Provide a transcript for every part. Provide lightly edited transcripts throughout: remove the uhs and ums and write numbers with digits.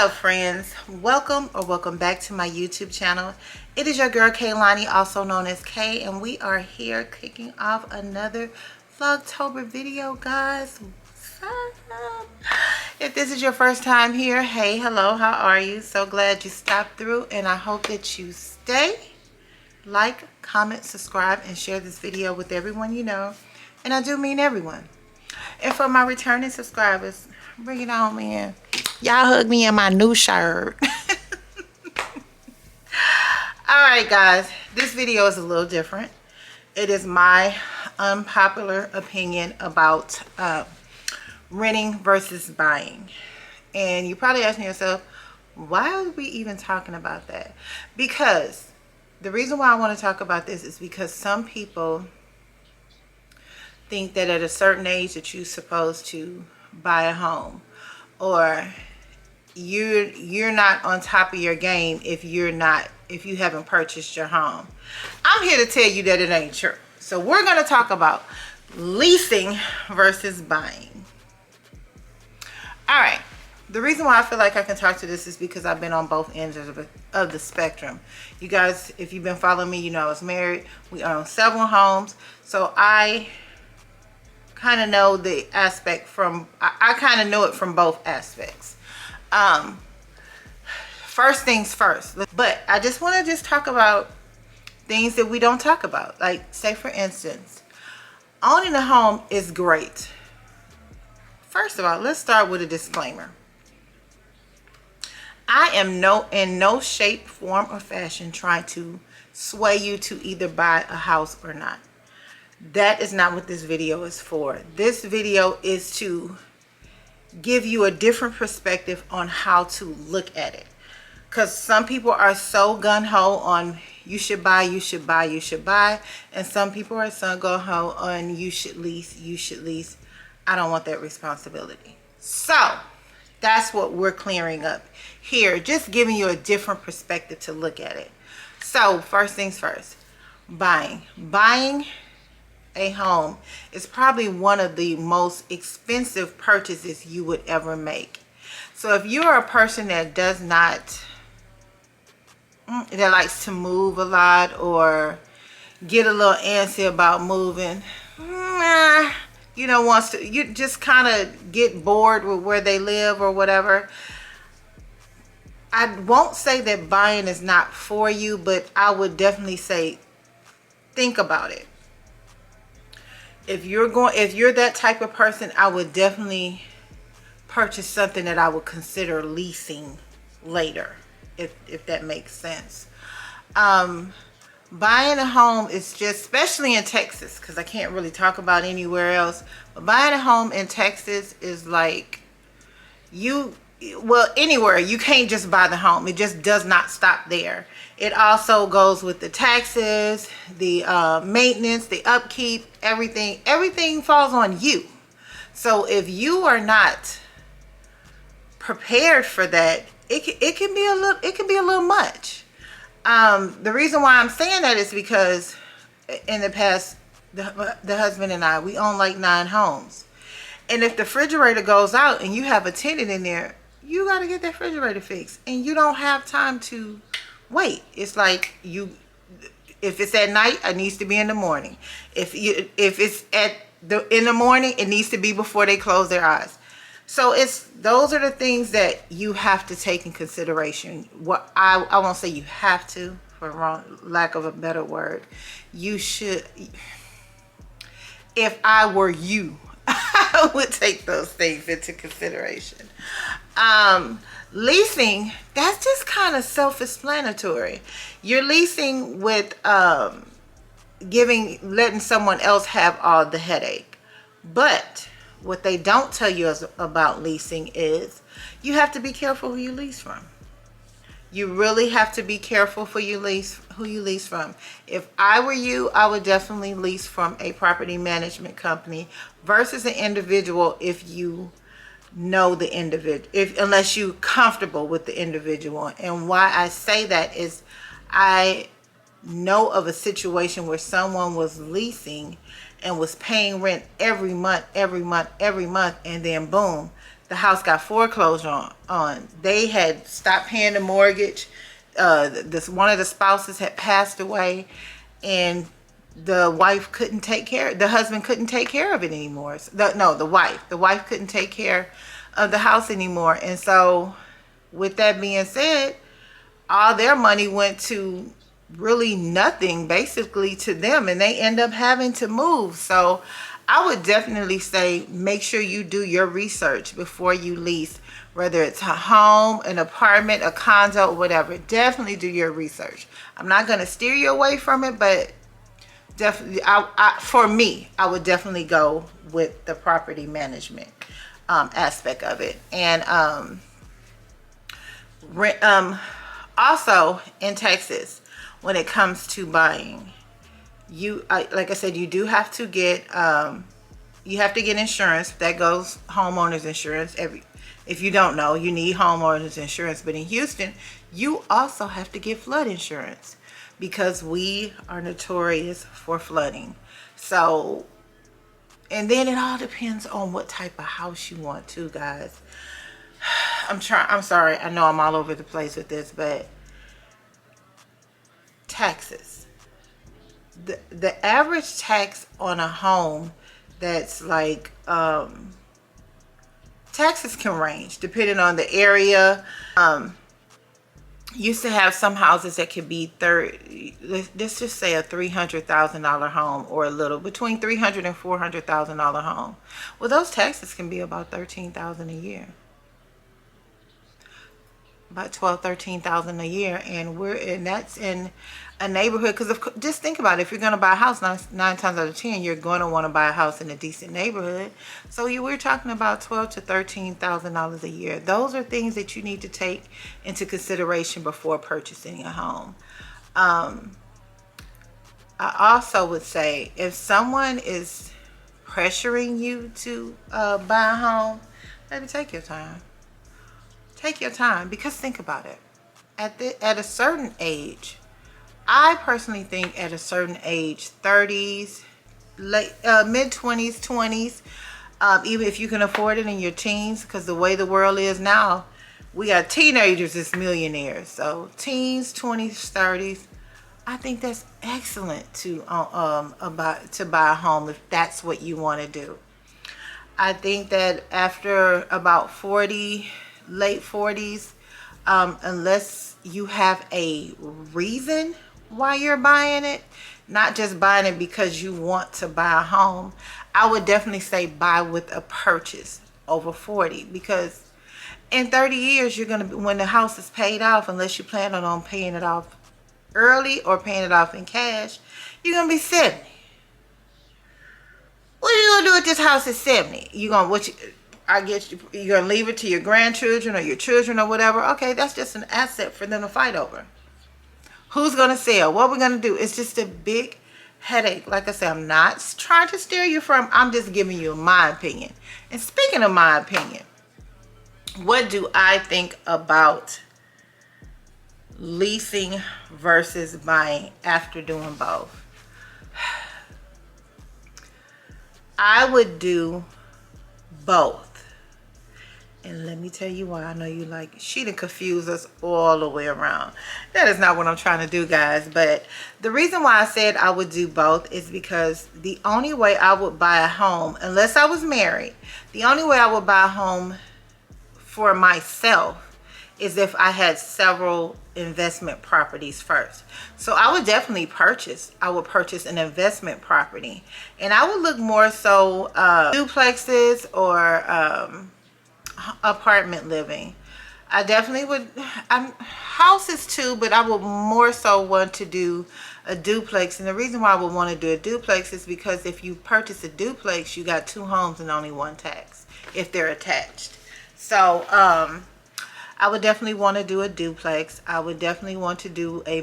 up, friends? Welcome back to my YouTube channel. It is your girl Kaye Lanhi, also known as Kay, and we are here kicking off another Vlogtober video, guys. What's up? If this is your first time here, hey, hello, how are you? So glad you stopped through, and I hope that you stay. Like, comment, subscribe, and share this video with everyone you know, and I do mean everyone. And for my returning subscribers, bring it on, man. Y'all hug me in my new shirt. Alright, guys, this video is a little different. It is my unpopular opinion about renting versus buying. And you probably asking yourself, why are we even talking about that? Because the reason why I want to talk about this is because some people think that at a certain age that you're supposed to buy a home, or you're not on top of your game if you haven't purchased your home. I'm here to tell you that it ain't true. So we're going to talk about leasing versus buying. All right. The reason why I feel like I can talk to this is because I've been on both ends of the spectrum. You guys, if you've been following me, you know I was married. We own several homes. So I kind of know the aspect from, I kind of know it from both aspects. First things first, but I just want to talk about things that we don't talk about. Like, say for instance, owning a home is great. First of all, let's start with a disclaimer. I am in no shape, form, or fashion trying to sway you to either buy a house or not. That is not what this video is for. This video is to give you a different perspective on how to look at it. Because some people are so gung-ho on you should buy, you should buy, you should buy. And some people are so gung-ho on you should lease, you should lease. I don't want that responsibility. So that's what we're clearing up here. Just giving you a different perspective to look at it. So first things first, buying a home is probably one of the most expensive purchases you would ever make. So if you're a person that likes to move a lot or get a little antsy about moving, you just kind of get bored with where they live or whatever, I won't say that buying is not for you, but I would definitely say think about it. If you're that type of person, I would definitely purchase something that I would consider leasing later, if that makes sense. Buying a home is just, especially in Texas, because I can't really talk about anywhere else, but buying a home in Texas is like anywhere, you can't just buy the home. It just does not stop there. It also goes with the taxes, the maintenance, the upkeep, everything falls on you. So if you are not prepared for that, it can be a little much. The reason why I'm saying that is because in the past, the husband and I, we own like 9 homes. And if the refrigerator goes out and you have a tenant in there, you got to get that refrigerator fixed, and you don't have time to wait. It's like if it's at night, it needs to be in the morning. If it's in the morning, it needs to be before they close their eyes. So those are the things that you have to take in consideration. What I won't say you have to, for lack of a better word. You should. If I were you, I would take those things into consideration. Leasing, that's just kind of self-explanatory. You're leasing with letting someone else have all the headache. But what they don't tell you about leasing is you have to be careful who you lease from. You really have to be careful who you lease from. If I were you, I would definitely lease from a property management company versus an individual if you know the individual, unless you're comfortable with the individual. And why I say that is I know of a situation where someone was leasing and was paying rent every month, and then boom, the house got foreclosed on. They had stopped paying the mortgage. This one of the spouses had passed away, and the wife couldn't take care. The husband couldn't take care of it anymore. The wife couldn't take care of the house anymore. And so, with that being said, all their money went to really nothing, basically, to them, and they end up having to move. So I would definitely say make sure you do your research before you lease, whether it's a home, an apartment, a condo, whatever. Definitely do your research. I'm not going to steer you away from it, but definitely, for me, I would definitely go with the property management aspect of it. And also in Texas, when it comes to buying, like I said, you do have to get insurance. That goes homeowners insurance. If you don't know, you need homeowners insurance. But in Houston, you also have to get flood insurance, because we are notorious for flooding. So, and then it all depends on what type of house you want too, guys. I'm sorry, I know I'm all over the place with this, but taxes. The average tax on a home that's like, taxes can range depending on the area. Used to have some houses that could be let's just say a $300,000 home, or a little between $300,000 and $400,000 home. Well, those taxes can be about $13,000 a year, about $12,000-13,000 a year, and that's in a neighborhood. Because just think about it, if you're going to buy a house, nine times out of 10 you're going to want to buy a house in a decent neighborhood. So we're talking about $12,000 to $13,000 a year. Those are things that you need to take into consideration before purchasing a home. I also would say, if someone is pressuring you to buy a home, maybe take your time. Take your time, because think about it. At a certain age, I personally think at a certain age, 30s, mid-20s, 20s, even if you can afford it in your teens, because the way the world is now, we got teenagers as millionaires. So teens, 20s, 30s, I think that's excellent to buy a home if that's what you want to do. I think that after about 40, late 40s, unless you have a reason why you're buying it, not just buying it because you want to buy a home, I would definitely say buy with a purchase over 40, because in 30 years you're going to, when the house is paid off, unless you plan on paying it off early or paying it off in cash, you're going to be 70. What are you going to do with this house at 70? You're going to leave it to your grandchildren or your children or whatever. Okay, that's just an asset for them to fight over. Who's going to sell? What we're going to do? It's just a big headache. Like I said, I'm not trying to steer you from, I'm just giving you my opinion. And speaking of my opinion, what do I think about leasing versus buying after doing both? I would do both. And let me tell you why. I know you like, she done confused us all the way around. That is not what I'm trying to do, guys. But the reason why I said I would do both is because the only way I would buy a home, unless I was married, the only way I would buy a home for myself is if I had several investment properties first. So I would definitely purchase an investment property. And I would look more so duplexes or apartment living. I definitely would, houses too, but I would more so want to do a duplex. And the reason why I would want to do a duplex is because if you purchase a duplex, you got two homes and only one tax if they're attached. So I would definitely want to do a duplex. I would definitely want to do a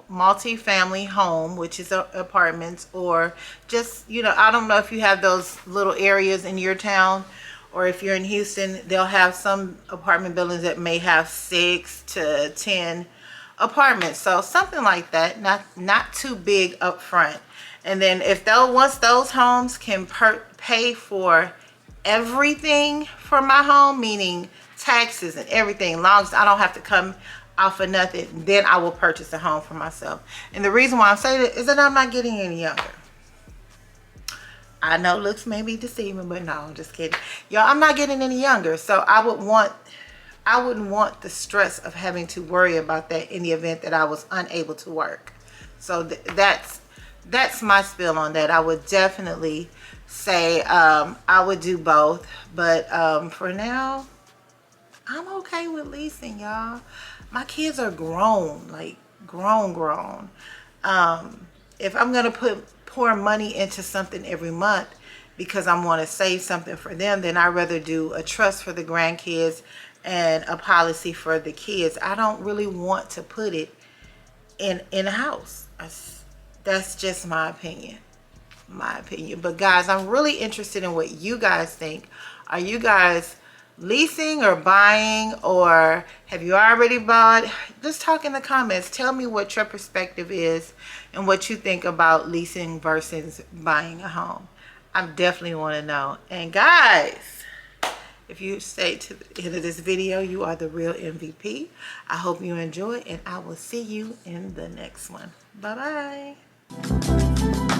multi-family home, which is apartments, or just, I don't know if you have those little areas in your town, or if you're in Houston, they'll have some apartment buildings that may have 6 to 10 apartments. So something like that, not too big up front. And then once those homes can pay for everything for my home, meaning taxes and everything, long as I don't have to come off of nothing, then I will purchase a home for myself. And the reason why I'm saying it is that I'm not getting any younger. I know looks may be deceiving, but no, I'm just kidding. Y'all, I'm not getting any younger. So I wouldn't want the stress of having to worry about that in the event that I was unable to work. So that's my spill on that. I would definitely say I would do both, but for now I'm okay with leasing, y'all. My kids are grown, like grown. If I'm gonna pour money into something every month because I want to save something for them, then I'd rather do a trust for the grandkids and a policy for the kids. I don't really want to put it in a house. That's just my opinion. But guys, I'm really interested in what you guys think. Are you guys leasing or buying, or have you already bought? Just talk in the comments. Tell me what your perspective is and what you think about leasing versus buying a home. I definitely want to know. And guys, if you stayed to the end of this video, you are the real MVP. I hope you enjoy, and I will see you in the next one. Bye bye.